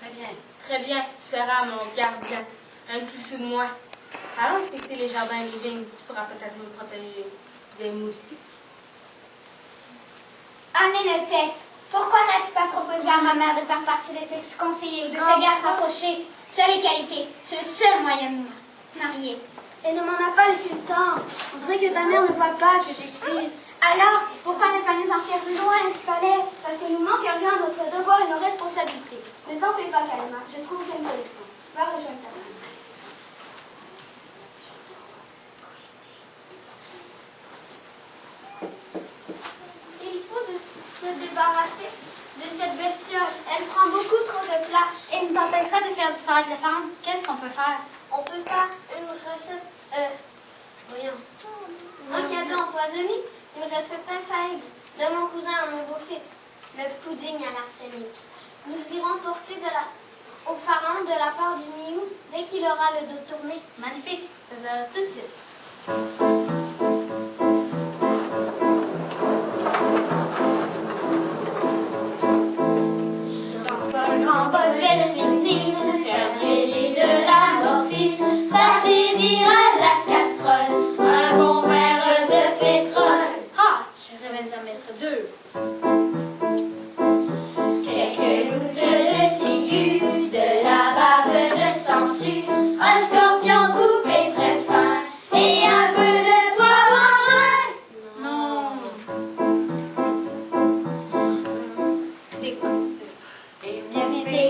Très bien. Très bien. Tu seras mon gardien. Un plus sous de moi. Allons inspecter les jardins et les vignes. Tu pourras peut-être me protéger des moustiques. Aménothèque, pourquoi n'as-tu pas proposé à ma mère de faire partie de ses conseillers ou de ses gardes rapprochés? Tu as les qualités. C'est le seul moyen de me marier. Elle ne m'en a pas laissé le temps. On dirait que ta mère ne voit pas que j'existe. Alors, pourquoi ne pas nous enfuir loin du palais? Parce que nous manquerions à notre devoir et nos responsabilités. Ne t'en fais pas, Kalima. Je trouverai une solution. Va rejoindre ta mère. Il faut se débarrasser de cette bestiole. Elle prend beaucoup trop de place. Et nous t'empêchera de faire disparaître la femme. Qu'est-ce qu'on peut faire? On peut faire une recette, voyons, un cadeau empoisonné, une recette infaillible de mon cousin à mon beau-fils, le pudding à l'arsenic. Nous irons porter au pharaon de la part du Miou dès qu'il aura le dos tourné. Magnifique. Faisons tout de suite. En bol d'Elchinine, faire griller de la morphine, baptiser à la casserole, un bon verre de pétrole. Ah! Je vais en mettre 2. Quelques gouttes de ciguë, de la bave de sangsue, un scorpion coupé très fin, et un peu de poivre en grain. Non. Des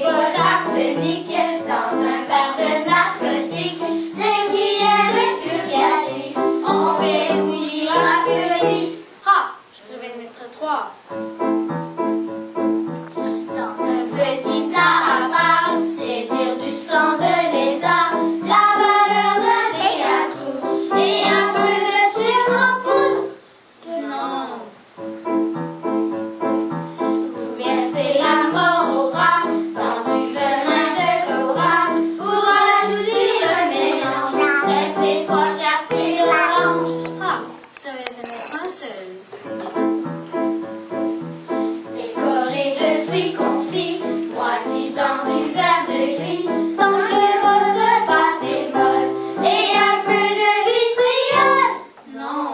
pots d'arsenic dans un verre de narcotique, des cuillères de purgatif, on fait bouillir un feu vif. Ah! Je vais mettre 3. Dans un petit plat à part, saisir du sang de lézard, la valeur d'un décatrou et un peu de sucre en poudre. Non. Verser la mort au rat dans du venin de cobra pour adoucir le mélange. Rester 3/4 c'est l'orange. Ah! Je vais en mettre un seul. Décoré de fruits confits, moisis dans du verre de gris, tant que votre pâte est molle et un peu de vitriol. Non.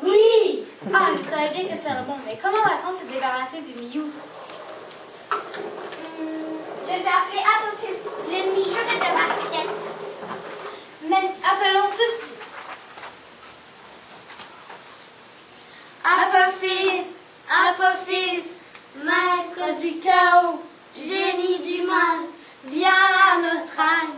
Oui! Ah, je savais bien que c'était bon, mais comment va-t-on se débarrasser du Miou? Je vais appeler Apophis, l'ennemi juré de Martienne. Mais appelons tout de suite. Apophis, Apophis, maître du chaos, génie du mal, viens à notre aide.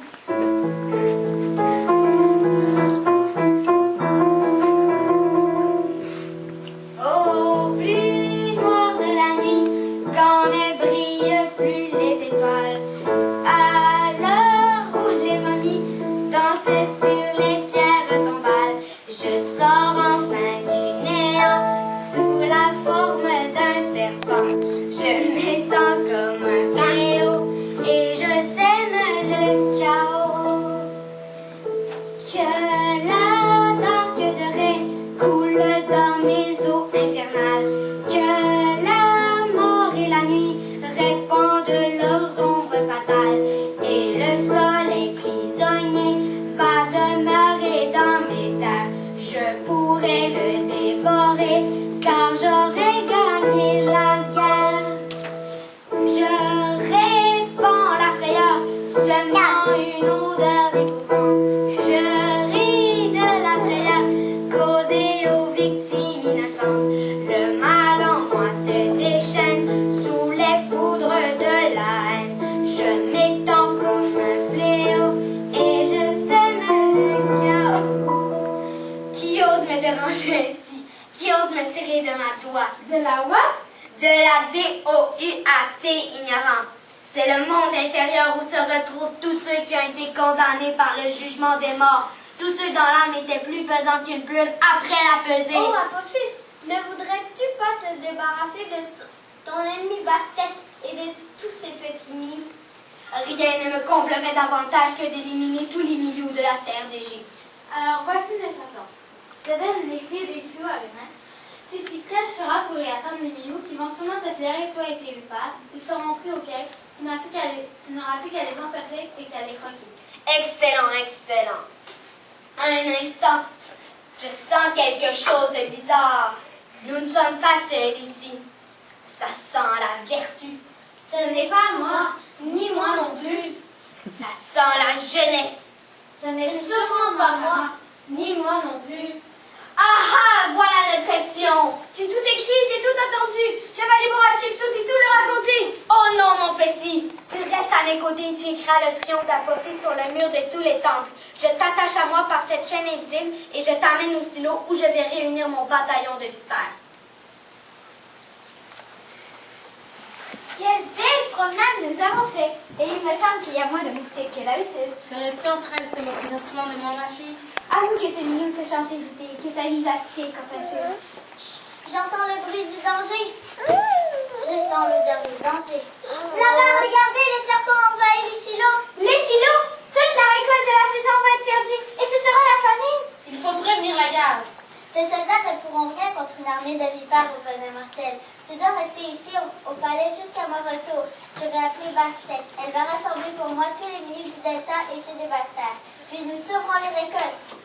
Au plus noir de la nuit, quand ne brillent plus les étoiles, à l'heure où les momies dansent sur les pierres tombales, je sors enfin du néant sous la forme d'un serpent. Je m'étends comme un fléau et je sème le chaos. Que la dark de raie coule dans mes eaux infernales, que la mort et la nuit répandent leurs ombres fatales, et le soleil prisonnier va demeurer dans mes terres. Je pourrais le dévorer, car j'aurais gagné la guerre. Je répands la frayeur, semant une odeur d'épouvante. Je ris de la frayeur causée aux victimes innocentes. Le mal en moi se déchaîne sous les foudres de la haine. Je m'étends comme un fléau et je sème le chaos. Qui ose me déranger ainsi? Qui ose me tirer de ma toile? De la what? De la DOUAT ignorant. C'est le monde inférieur où se retrouvent tous ceux qui ont été condamnés par le jugement des morts. Tous ceux dont l'âme était plus pesante qu'une plume après la pesée. Oh, Apophis, ne voudrais-tu pas te débarrasser de ton ennemi basse-tête et de tous ces petits mimes? Rien ne me comblerait davantage que d'éliminer tous les milieux de la terre d'Égypte. Alors voici notre plan. Je te donne les clés des tuyaux avec main. Tu t'y crècheras pour y attendre les Miou qui vont sûrement te flairer toi et tes pattes. Ils seront pris au cake. Tu n'auras rappelé qu'elle les encerclait et qu'elle les croquait. Excellent, excellent. Un instant, je sens quelque chose de bizarre. Nous ne sommes pas seuls ici. Ça sent la vertu. Ce n'est pas moi, ni moi non plus. Ça sent la jeunesse. Ce n'est sûrement pas moi, ni moi non plus. Ah ah, voilà notre espion. J'ai tout écrit, j'ai tout entendu. Chevalier Bourrachif, tout et tout le raconté. Oh non, mon petit. Tu restes à mes côtés, tu écriras le triomphe d'Apophis sur le mur de tous les temples. Je t'attache à moi par cette chaîne invisible et je t'amène au silo où je vais réunir mon bataillon de vipères. Quelle belle promenade nous avons fait. Et il me semble qu'il y a moins de moustiques que d'habitude. Serais-tu en train de te moquer gentiment de moi, ma fille? Avoue que c'est mignon de se changer d'idée, que sa vivacité est contagieuse. J'entends le bruit du danger. Je sens l'odeur du danger. Là-bas, regardez, les serpents envahissent les silos. Les silos? Toute la récolte de la saison va être perdue. Et ce sera la famine. Il faut prévenir la garde. Les soldats ne pourront rien contre une armée de vipères au venin mortel. Tu dois rester ici au palais jusqu'à mon retour. Je vais appeler Bastet. Elle va rassembler pour moi tous les milieux du delta et ceux des basses-terres. Puis nous saurons les récoltes.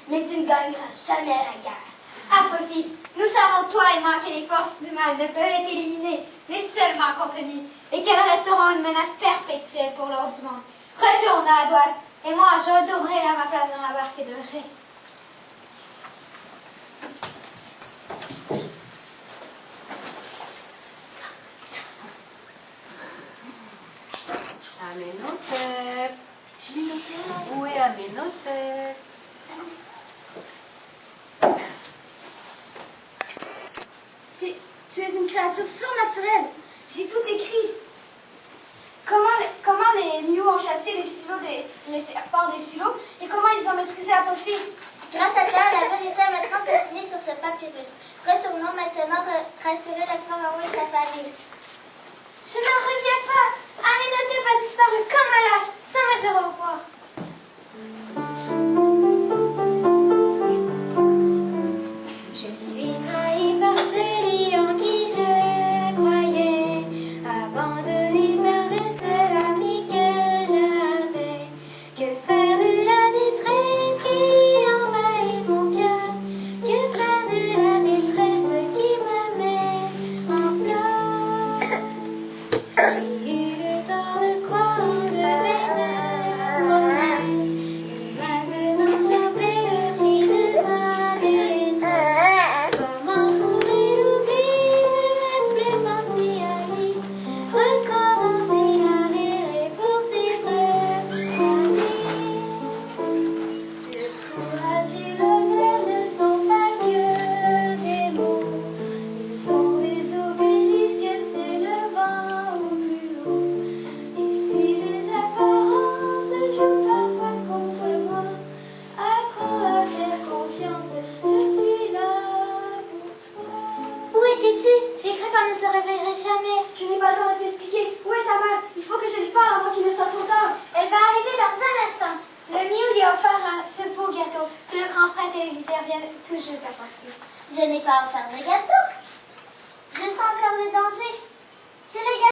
Mais tu ne gagneras jamais à la guerre. Apophis, nous savons toi et moi que les forces du mal ne peuvent être éliminées, mais seulement contenues, et qu'elles resteront une menace perpétuelle pour l'ordre du monde. Retourne à la douane, et moi je retournerai à ma place dans la barque de Ré. Aménhotep. Où est Aménhotep? Tu es une créature surnaturelle. J'ai tout écrit. Comment les Miou ont chassé les serpents des silos et comment ils ont maîtrisé Apophis. Grâce à toi, la vérité est maintenant dessinée sur ce papyrus. Retournons maintenant rassurer le pharaon et sa famille. Je n'en reviens pas. Aménhotep a disparu comme un lâche, sans me dire au revoir. Je suis trahi par celui en qui je croyais, abandonné par le seul ami que j'avais. Que faire de la détresse qui envahit mon cœur? Que faire de la détresse qui me met en pleurs? J'ai eu le temps de croire en de belles promesses, et maintenant j'en paie le prix de ma détresse. Comment trouver l'oubli, ne plus penser à lui, recommencer à rire et poursuivre ma vie. Le courage et l'honneur ne sont pas que des mots, ils sont des obélisques s'élevant au plus haut. Et si les apparences jouent parfois contre moi, apprends à faire confiance, je suis là pour toi. Où étais-tu? J'ai cru qu'on ne se réveillerait jamais. Je n'ai pas le temps de t'expliquer. Où est ta mère? Il faut que je lui parle avant qu'il ne soit trop tard. Elle va arriver dans un instant. Le Miou lui a offert ce beau gâteau que le grand prêtre Élisère vient tout juste d'apporter. Je n'ai pas offert de gâteau. Je sens encore le danger.